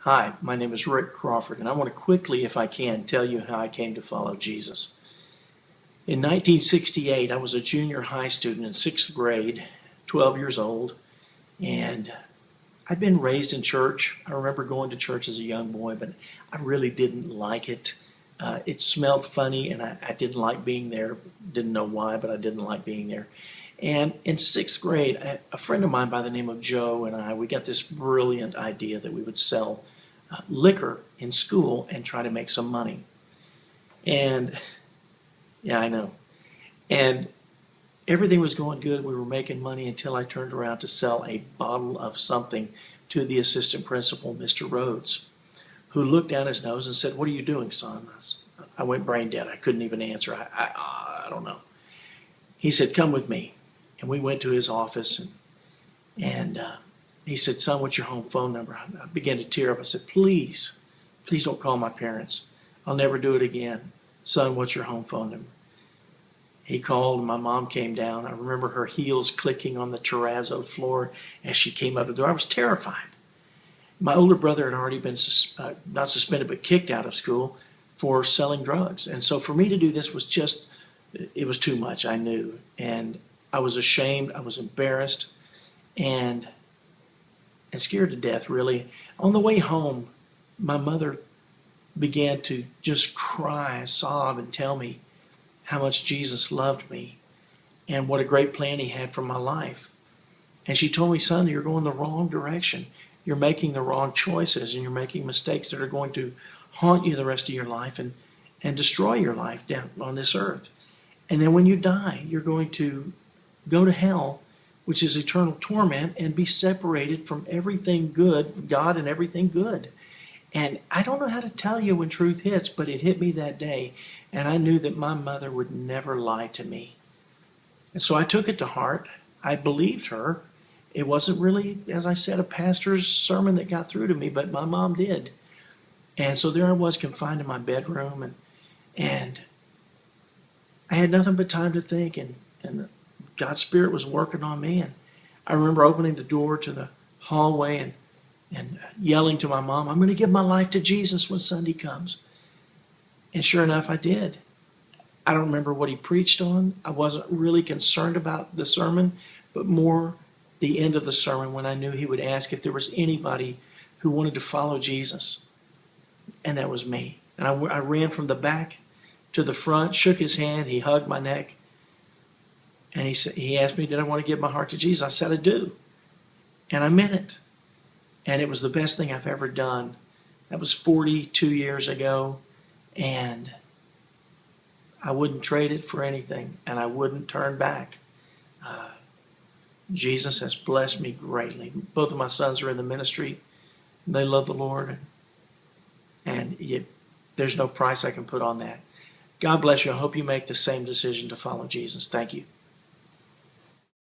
Hi, my name is Rick Crawford, and I want to quickly, if I can, tell you how I came to follow Jesus. In 1968, I was a junior high student in 6th grade, 12 years old, and I'd been raised in church. I remember going to church as a young boy, but I really didn't like it. It smelled funny, and I didn't like being there. Didn't know why, but I didn't like being there. And in 6th grade, a friend of mine by the name of Joe and we got this brilliant idea that we would sell liquor in school and try to make some money. And yeah, I know. And everything was going good. We were making money until I turned around to sell a bottle of something to the assistant principal, Mr. Rhodes, who looked down his nose and said, "What are you doing, son?" I went brain dead. I couldn't even answer. I don't know. He said, "Come with me." And we went to his office, and he said, "Son, what's your home phone number?" I began to tear up. I said, "Please, please don't call my parents. I'll never do it again. Son, what's your home phone number?" He called, and my mom came down. I remember her heels clicking on the terrazzo floor as she came out the door. I was terrified. My older brother had already been not suspended, but kicked out of school for selling drugs. And so for me to do this was it was too much, I knew. And I was ashamed, I was embarrassed, and scared to death, really. On the way home, my mother began to just cry, sob, and tell me how much Jesus loved me and what a great plan he had for my life. And she told me, "Son, you're going the wrong direction. You're making the wrong choices, and you're making mistakes that are going to haunt you the rest of your life and destroy your life down on this earth. And then when you die, you're going to go to hell, which is eternal torment, and be separated from everything good, God and everything good." And I don't know how to tell you when truth hits, but it hit me that day, and I knew that my mother would never lie to me. And so I took it to heart. I believed her. It wasn't really, as I said, a pastor's sermon that got through to me, but my mom did. And so there I was, confined in my bedroom, and I had nothing but time to think, and God's Spirit was working on me. And I remember opening the door to the hallway and yelling to my mom, "I'm going to give my life to Jesus when Sunday comes." And sure enough, I did. I don't remember what he preached on. I wasn't really concerned about the sermon, but more the end of the sermon when I knew he would ask if there was anybody who wanted to follow Jesus. And that was me. And I ran from the back to the front, shook his hand, he hugged my neck, and he asked me, did I want to give my heart to Jesus? I said, I do. And I meant it. And it was the best thing I've ever done. That was 42 years ago, and I wouldn't trade it for anything, and I wouldn't turn back. Jesus has blessed me greatly. Both of my sons are in the ministry. They love the Lord, and there's no price I can put on that. God bless you. I hope you make the same decision to follow Jesus. Thank you.